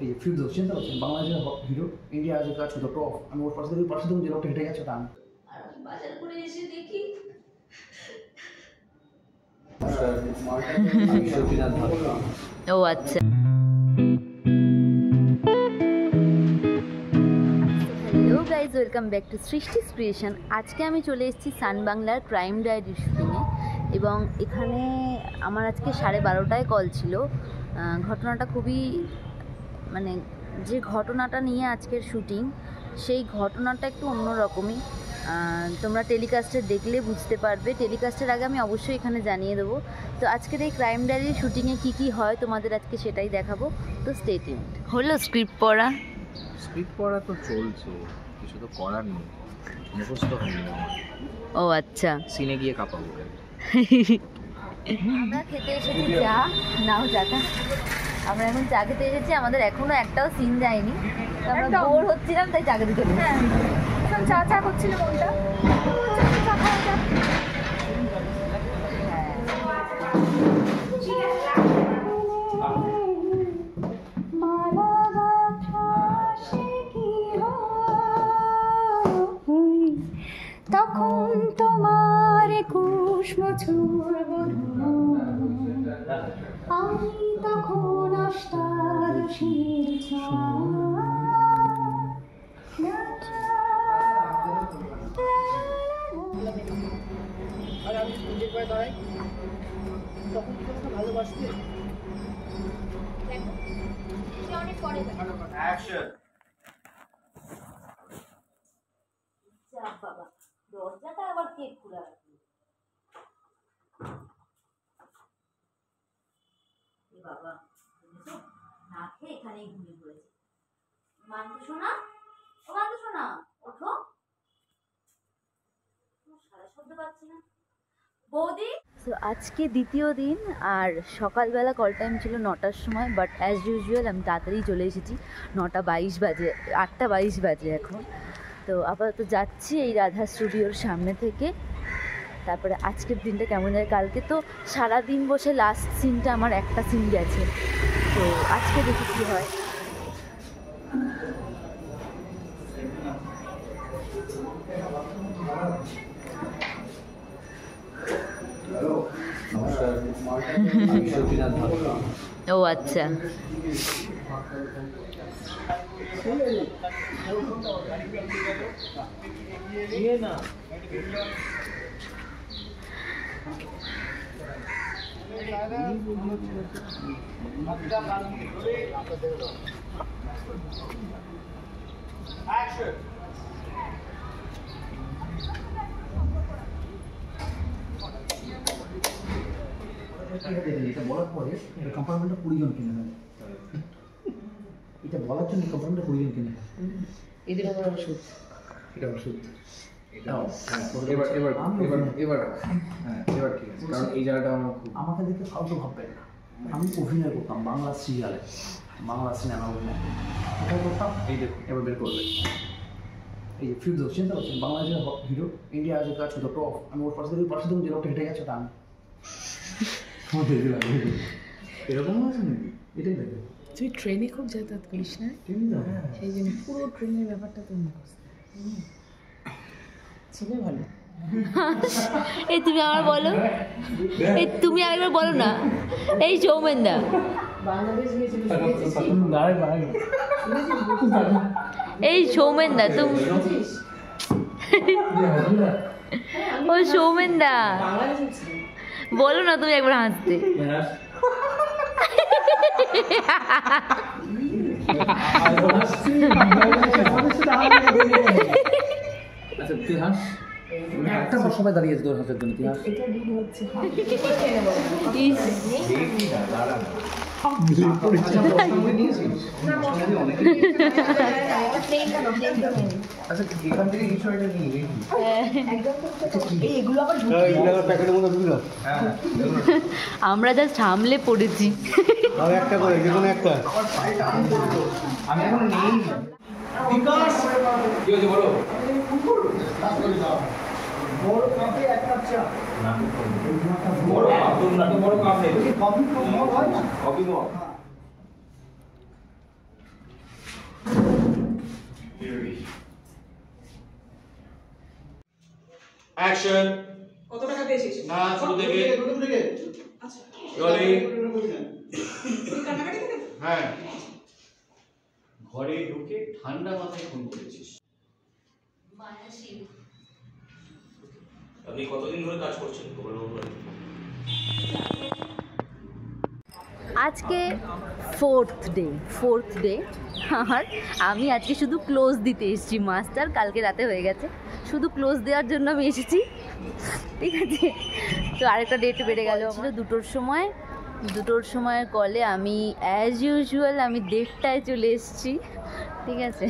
এই যে ফিরদৌস চিন্তা করছেন বাংলাদেশের হিরো ইন্ডিয়া আজ কাজ ছোট টপ আমি ওর পাশে যে লোকটা হেঁটে গেছে তা আমি বাজার করে এসে দেখি ও আচ্ছা। Hello guys, welcome back to Srishti's creation. আজকে আমি চলে এসেছি সান বাংলার ক্রাইম ডায়েরির শুটিংয়ে এবং এখানে আমার আজকে 12:30টায় কল ছিল। ঘটনাটা খুবই মানে যে ঘটনাটা নিয়ে আজকের শুটিং সেই ঘটনাটা একটু অন্যরকমই। তোমরা টেলিকাস্টে দেখলে বুঝতে পারবে। টেলিকাস্টের আগে আমি অবশ্যই এখানে জানিয়ে দেবো। তো আজকের এই ক্রাইম ডায়েরির শুটিংয়ে কী হয় তোমাদের আজকে সেটাই দেখাবো। তো স্টে টিউনড। হলো স্ক্রিপ্ট পড়া তো চলছে, কিছু তো করার নেই, মুখস্থ হয়নি। ও আচ্ছা, সিনে গিয়ে কাঁপাবো। আমরা খেতে এসেছি চা, নাও চাটা। আমরা এখন চা খেতে এসেছি, আমাদের এখনো একটাও সিন যায়নি। আমরা বোর হচ্ছিলাম তাই চা খেতে চলে চা চা করছিল মনটা। তখন তোমার 21 বছর আমি তখন অষ্টাদশীর আর আমি নিজের পায়ে দাঁড়াই তখন কি তোমাকে ভালোবাসবে? অনেক পরে অ্যাকশন। বাবা, দরজাটা আবার কে খোলা রাখবে? বাবা না খেয়ে এখানেই ঘুমিয়ে পড়েছে। মানতে শোনা, ও মানতে শোনা, ওঠো। সারা শব্দ পাচ্ছি না বৌদি। তো আজকে দ্বিতীয় দিন, আর সকালবেলা কল টাইম ছিল 9টার সময়, বাট অ্যাজ ইউজুয়াল আমি তাড়াতাড়ি চলে এসেছি। 9:22 বাজে, 8:22 বাজে এখন। তো আপাতত যাচ্ছি এই রাধা স্টুডিওর সামনে থেকে। তারপরে আজকের দিনটা কেমন যায়, কালকে তো সারাদিন বসে লাস্ট সিনটা আমার একটা সিন গেছে। তো আজকে দেখি কী হয়। ও আচ্ছা, এটা বলার পরে কম্পার্টমেন্টটা 20 জন কিনে নেয়। এটা বলার জন্য কম্পার্টমেন্টটা 20 জন কিনে নেয়। এদের আবার ওষুধ, এটা ওষুধ। এবার ঠিক আছে, কারণ এই জায়গাটা আমার খুব, আমাকে দেখে ফালতু ভাববেন না। আমি অভিনয় করতাম বাংলা সিরিয়ালে, বাংলা সিনেমা অভিনয় কোথায় করতাম। এই দেখুন এবার বের করবে। এই যে ফিরদৌস চিন্তা করছেন বাংলাদেশের হিরো ইন্ডিয়া আজ কাজ ছোট টপ আমি ওর পাশে যে লোকটা হেঁটে গেছে তা আমি এরকম আছে নাকি? এটাই দেখে তুই ট্রেনে খুব যাতায়াত করিস না? সেই জন্য পুরো ট্রেনের ব্যাপারটা তোর মুখস্থ ছেলে ভালো। এই তুমি আমার বলো, এই তুমি আরেকবার বলো না। এই সৌমেনদা, বাংলাদেশ গিয়েছিলিস? এই সৌমেনদা তুমি, ও সৌমেনদা বলো না তুমি একবার হাসতে। আচ্ছা তুই হাস, একটা সময় দাঁড়িয়েছে তোর হাতের জন্য। তুই হাস, এটা দুধ হচ্ছে। আচ্ছা এখান থেকে কিছু একটা নিয়ে এগুলো আবার আমরা যা সামলে পড়েছি। একটা করে যে কোনো একটা আমি এখন নেই। বিকাশ কি হয়েছে বলো। বড় কাপে এক কাপ চা। বড় কাপ না, তো বড় কাপ নেই। কফি হয় না? Coffee action. কত টাকা পেয়েছিস? না, শুরু থেকে। আচ্ছা রোলিং। তুই কান্নাকাটি করে? হ্যাঁ। ঘরে ঢুকে ঠান্ডা মাথায় ফোন করেছিস। আপনি কতদিন ধরে কাজ করছেন গোপালবাবু? আজকে ফোর্থ ডে আর আমি আজকে শুধু ক্লোজ দিতে এসেছি। মাস্টার কালকে রাতে হয়ে গেছে, শুধু ক্লোজ দেওয়ার জন্য আমি এসেছি, ঠিক আছে। তো আরেকটা ডেট বেড়ে গেল। আমরা দুটোর সময়ের কলে আমি অ্যাজ ইউজুয়াল আমি 1:30টায় চলে এসেছি, ঠিক আছে।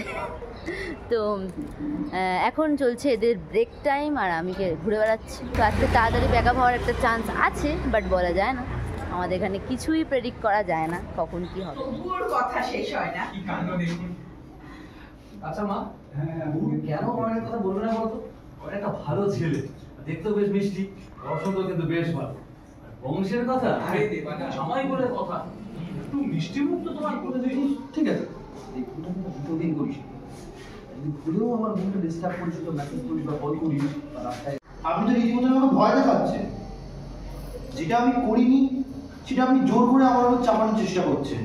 তো এখন চলছে এদের ব্রেক টাইম আর আমি ঘুরে বেড়াচ্ছি। তো আজকে তাড়াতাড়ি ব্যাকআপ হওয়ার একটা চান্স আছে, বাট বলা যায় না। আমাদের এখানে কিছুই প্রেডিক্ট করা যায় না কখন কি হবে। তবুওর কথা শেষ হয় না। কি কাণ্ড দেখুন। আচ্ছা মা, কেন অনেক কথা বলবে না বলতো? অনেক একটা ভালো ছেলে, দেখতেও বেশ মিষ্টি, পড়াশোনা কিন্তু বেশ ভালো। আর বংশের কথা আরে দেবানা, জামাই বলে কথা, একটু মিষ্টি মুখ তো তোমার করে দিস। ঠিক আছে, এই ভুলটা কিন্তু দুদিন করিস। যদি ভুলেও আমার বোনকে ডিস্টার্ব করিস, তো মেসেজ করিস বা কল করিস বা রাস্তায়, আপনি তো রীতিমতো আমাকে ভয় দেখাচ্ছেন। যেটা আমি করিনি সেটা আপনি জোর করে আমার উপর চাপানোর চেষ্টা করছেন।